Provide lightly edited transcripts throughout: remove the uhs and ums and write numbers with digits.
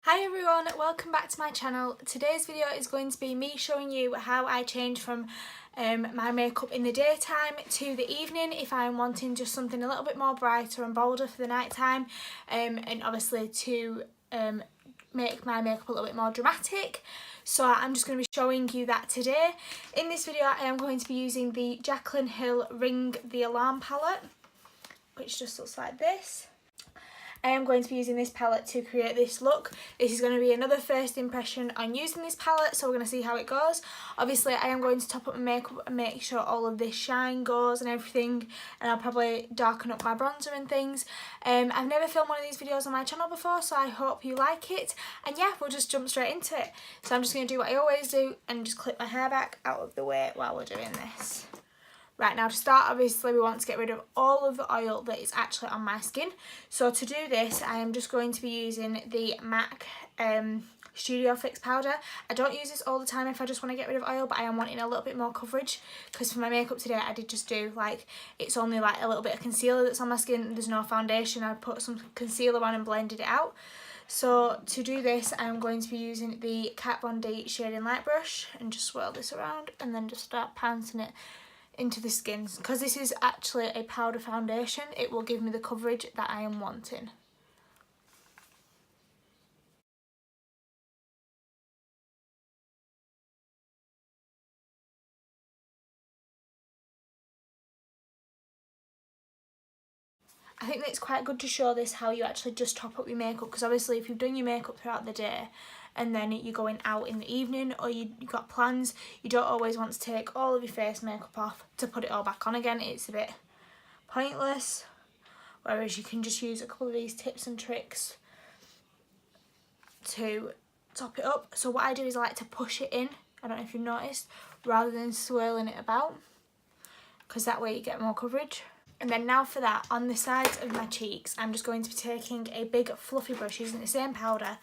Hi everyone, welcome back to my channel. Today's video is going to be me showing you how I change from my makeup in the daytime to the evening if I'm wanting just something a little bit more brighter and bolder for the night time, and obviously to make my makeup a little bit more dramatic. So I'm just going to be showing you that today. In this video I am going to be using the Jaclyn Hill Ring the Alarm palette, which just looks like this. I am going to be using this palette to create this look. This is going to be another first impression on using this palette, so we're going to see how it goes. Obviously I am going to top up my makeup and make sure all of this shine goes and everything, and I'll probably darken up my bronzer and things. I've never filmed one of these videos on my channel before, so I hope you like it, and yeah, we'll just jump straight into it. So I'm just going to do what I always do and just clip my hair back out of the way while we're doing this. Right, now to start, obviously we want to get rid of all of the oil that is actually on my skin. So to do this, I am just going to be using the MAC Studio Fix powder. I don't use this all the time if I just want to get rid of oil, but I am wanting a little bit more coverage, because for my makeup today I did just do like, it's only like a little bit of concealer that's on my skin, there's no foundation. I put some concealer on and blended it out. So to do this, I'm going to be using the Kat Von D Shading Light Brush and just swirl this around and then just start pouncing it into the skin. Because this is actually a powder foundation, it will give me the coverage that I am wanting. I think that it's quite good to show this how you actually just top up your makeup, because obviously if you've done your makeup throughout the day and then you're going out in the evening or you've got plans, you don't always want to take all of your face makeup off to put it all back on again. It's a bit pointless, whereas you can just use a couple of these tips and tricks to top it up. So what I do is I like to push it in, I don't know if you've noticed, rather than swirling it about, because that way you get more coverage. And then now for that, on the sides of my cheeks, I'm just going to be taking a big fluffy brush using the same powder,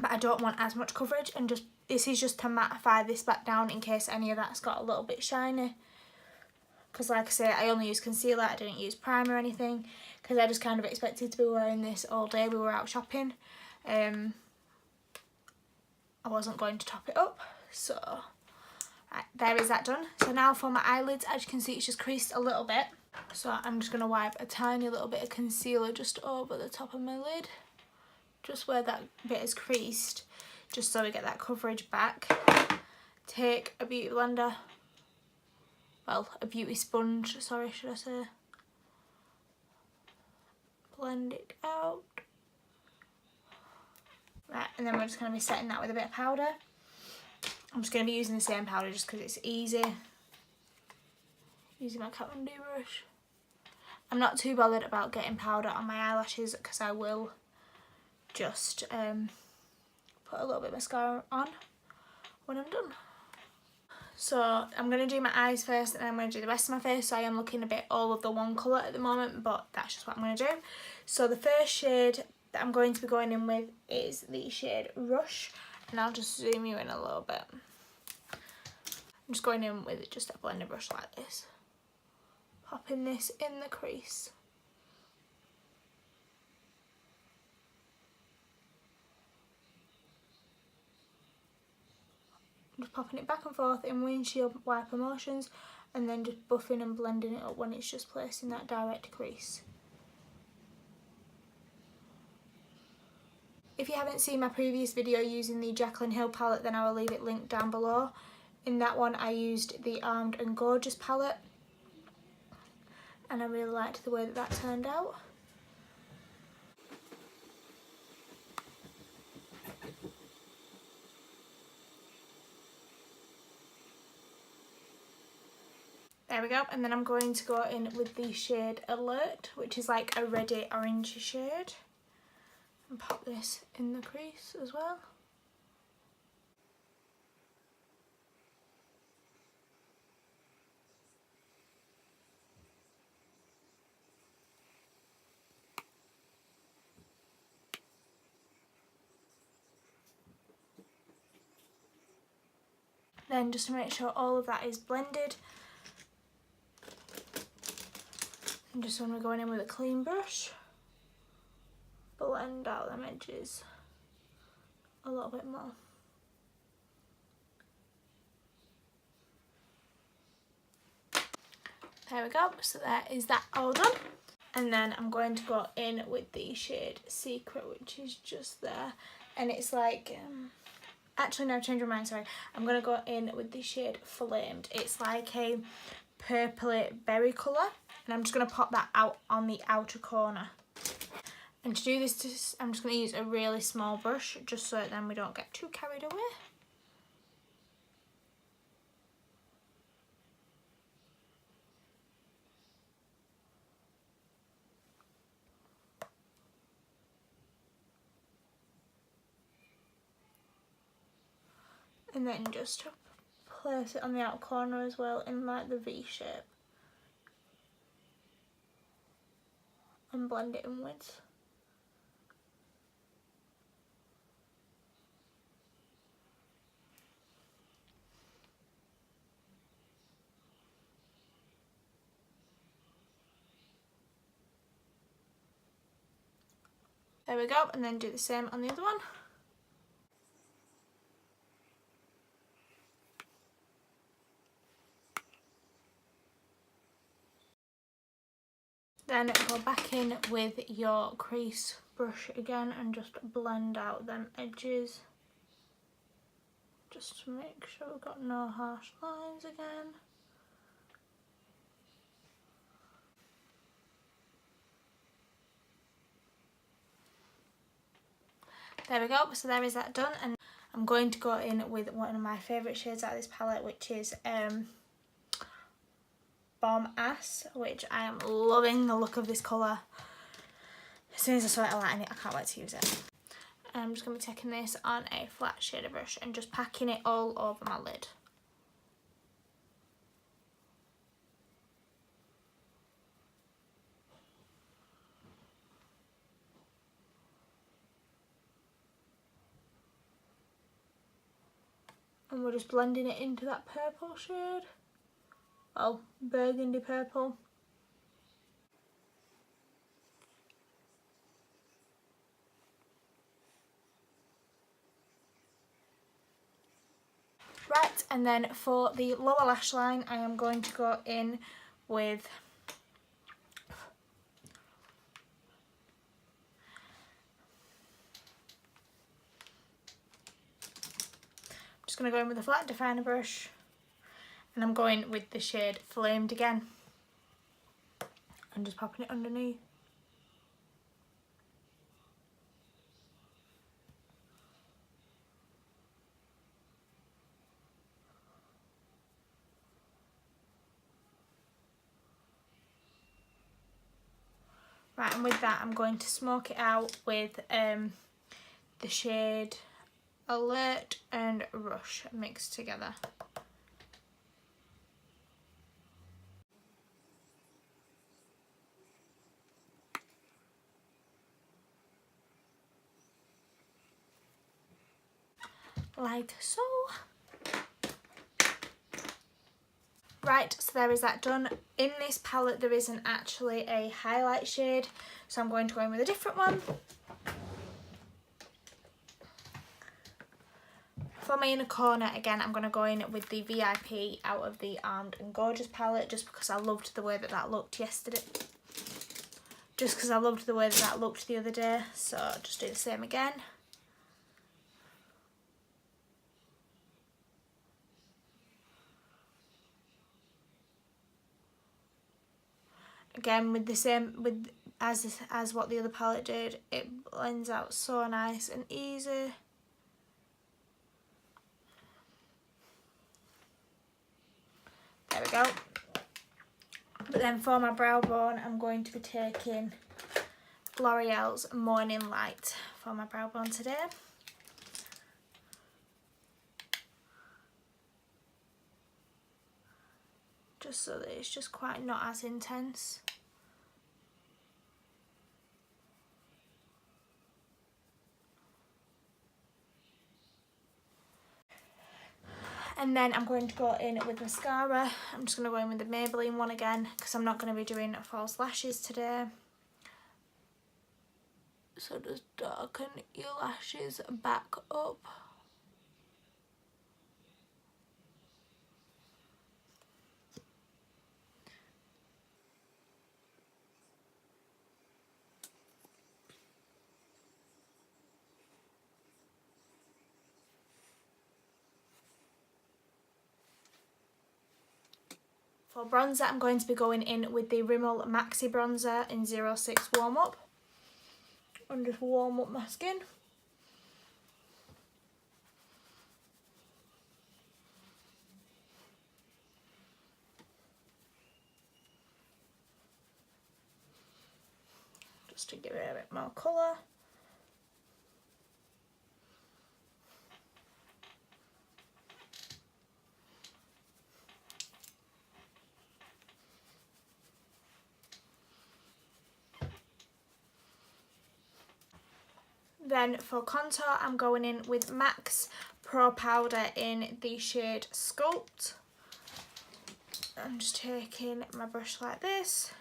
but I don't want as much coverage, and just this is just to mattify this back down in case any of that's got a little bit shiny. Because like I say, I only use concealer, I didn't use primer or anything, because I just kind of expected to be wearing this all day. We were out shopping. I wasn't going to top it up, so right, there is that done. So now for my eyelids, as you can see, it's just creased a little bit. So I'm just going to wipe a tiny little bit of concealer just over the top of my lid, just where that bit is creased, just so we get that coverage back. Take a beauty blender, well, a beauty sponge, sorry, should I say. Blend it out. Right, and then we're just going to be setting that with a bit of powder. I'm just going to be using the same powder just because it's easy. Using my Kat Von D brush. I'm not too bothered about getting powder on my eyelashes, because I will just put a little bit of mascara on when I'm done. So I'm going to do my eyes first and then I'm going to do the rest of my face. So I am looking a bit all of the one colour at the moment, but that's just what I'm going to do. So the first shade that I'm going to be going in with is the shade Rush, and I'll just zoom you in a little bit. I'm just going in with just a blender brush like this, popping this in the crease. Just popping it back and forth in windshield wiper motions, and then just buffing and blending it up when it's just placed in that direct crease. If you haven't seen my previous video using the Jaclyn Hill palette, then I will leave it linked down below. In that one I used the Armed and Gorgeous palette, and I really liked the way that that turned out. There we go, and then I'm going to go in with the shade Alert, which is like a reddy orange shade, and pop this in the crease as well. Then just to make sure all of that is blended, I'm just going to go in with a clean brush, blend out them edges. a little bit more. There we go, so there is that all done. And then I'm going to go in with the shade Secret, which is just there. And it's like, actually no, I've changed my mind, sorry. I'm going to go in with the shade Flamed. It's like a purpley berry colour. And I'm just going to pop that out on the outer corner. And to do this, I'm just going to use a really small brush, just so that then we don't get too carried away. And then just place it on the outer corner as well in like the V shape. And blend it inwards. There we go, and then do the same on the other one. Then go back in with your crease brush again and just blend out them edges. Just to make sure we've got no harsh lines again. There we go, so there is that done, and I'm going to go in with one of my favourite shades out of this palette, which is Bomb Ass, which I am loving the look of this colour. As soon as I saw it lighting it, I can't wait to use it. And I'm just going to be taking this on a flat shader brush and just packing it all over my lid. And we're just blending it into that purple shade. Well, burgundy purple. Right, and then for the lower lash line, I am going to go in with going to go in with a flat definer brush, and I'm going with the shade Flamed again and just popping it underneath. Right, and with that I'm going to smoke it out with the shade Alert and Rush mixed together. Like so. Right, so there is that done. In this palette there isn't actually a highlight shade, so I'm going to go in with a different one. For my inner corner, again, I'm going to go in with the VIP out of the Armed and Gorgeous palette, just because I loved the way that that looked yesterday. Just because I loved the way that that looked the other day, so I'll just do the same again. Again, with the same, as what the other palette did, it blends out so nice and easy. There we go. But then for my brow bone, I'm going to be taking L'Oreal's Morning Light for my brow bone today. Just so that it's just quite not as intense. And then I'm going to go in with mascara. I'm just going to go in with the Maybelline one again, because I'm not going to be doing false lashes today. So just darken your lashes back up. For bronzer, I'm going to be going in with the Rimmel Maxi Bronzer in 06 Warm Up. And just warm up my skin. Just to give it a bit more colour. Then for contour, I'm going in with MAC's Pro Powder in the shade Sculpt. I'm just taking my brush like this.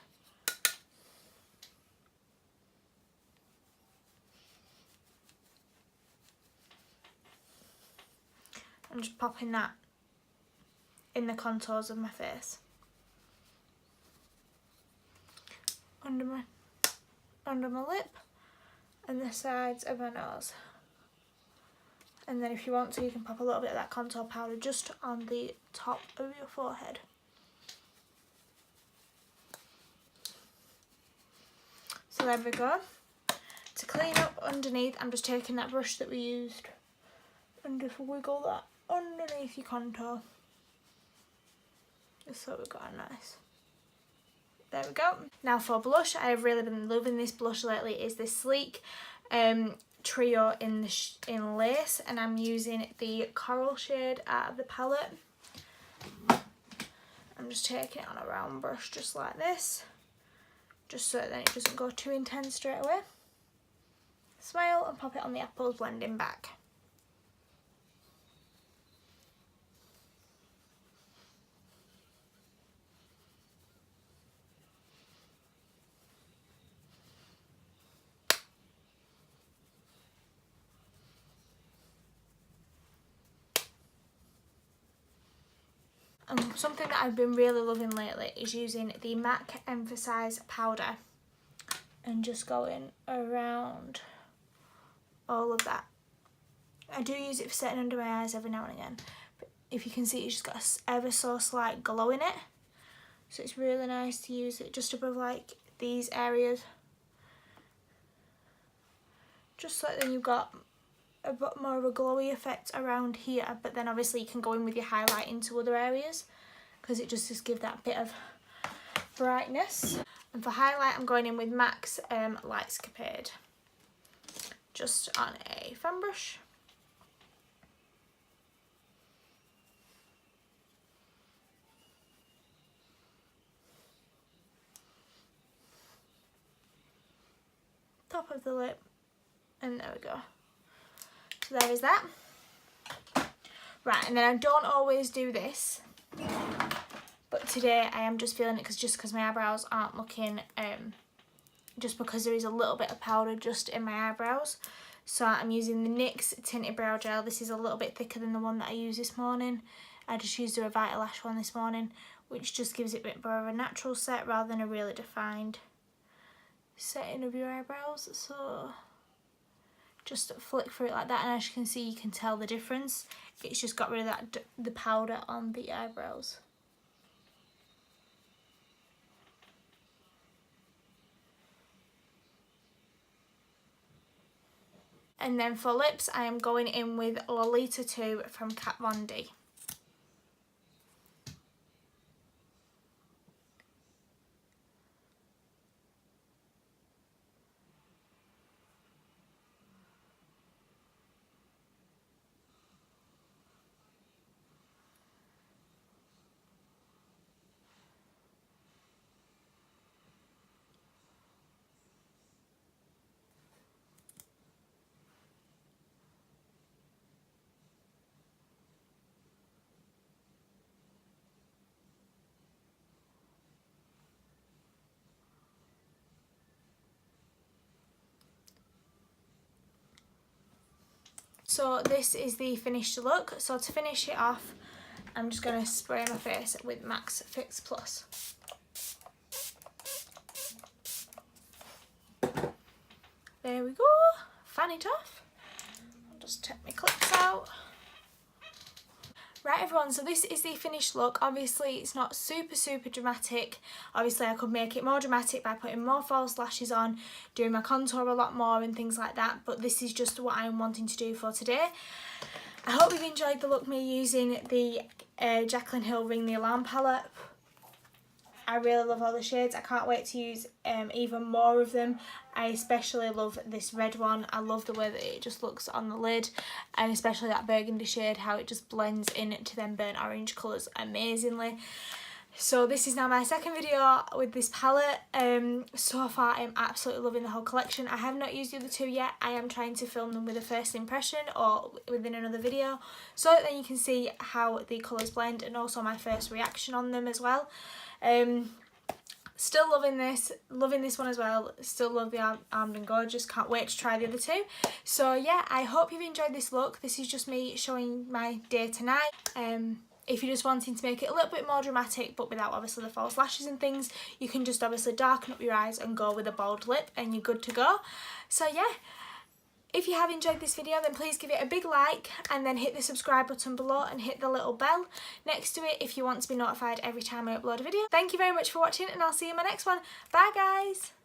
I'm just popping that in the contours of my face. Under my lip and the sides of my nose. And then if you want to, you can pop a little bit of that contour powder just on the top of your forehead. So there we go. To clean up underneath, I'm just taking that brush that we used and just wiggle that underneath your contour. Just so we've got a nice... There we go. Now for blush, I have really been loving this blush lately. Is this Sleek Trio in Lace, and I'm using the Coral shade out of the palette. I'm just taking it on a round brush just like this, just so that then it doesn't go too intense straight away. Smile and pop it on the apples, blending back. Something that I've been really loving lately is using the MAC Emphasize powder and just going around all of that. I do use it for setting under my eyes every now and again, but if you can see, it's just got a ever so slight glow in it, so it's really nice to use it just above like these areas, just so then you've got a bit more of a glowy effect around here, but then obviously you can go in with your highlight into other areas because it just gives that bit of brightness. And for highlight, I'm going in with MAC's Lightscapade, just on a fan brush. Top of the lip, and there we go. So there is that. Right, and then I don't always do this, but today I am just feeling it because my eyebrows aren't looking, just because there is a little bit of powder just in my eyebrows. So I'm using the NYX Tinted Brow Gel. This is a little bit thicker than the one that I used this morning. I just used a Vitalash one this morning, which just gives it a bit more of a natural set rather than a really defined setting of your eyebrows. So just flick through it like that, and as you can see, you can tell the difference. It's just got rid of that the powder on the eyebrows. And then for lips, I am going in with Lolita 2 from Kat Von D. so this is the finished look. So to finish it off, I'm just going to spray my face with Max Fix Plus. There we go, fan it off. I'll just take my clips out. Right everyone, so this is the finished look. Obviously it's not super dramatic. Obviously I could make it more dramatic by putting more false lashes on, doing my contour a lot more and things like that, but this is just what I'm wanting to do for today. I hope you've enjoyed the look, me using the Jaclyn Hill Ring the Alarm palette. I really love all the shades. I can't wait to use even more of them. I especially love this red one. I love the way that it just looks on the lid, and especially that burgundy shade, how it just blends into them burnt orange colours amazingly. So this is now my second video with this palette. So far I'm absolutely loving the whole collection. I have not used the other two yet. I am trying to film them with a first impression or within another video, so that then you can see how the colours blend and also my first reaction on them as well. Still loving this one as well. Still love the Armed and Gorgeous. Can't wait to try the other two. So yeah, I hope you've enjoyed this look. This is just me showing my day tonight. If you're just wanting to make it a little bit more dramatic but without obviously the false lashes and things, you can just obviously darken up your eyes and go with a bold lip and you're good to go. So yeah, if you have enjoyed this video, then please give it a big like and then hit the subscribe button below and hit the little bell next to it if you want to be notified every time I upload a video. Thank you very much for watching, and I'll see you in my next one. Bye guys!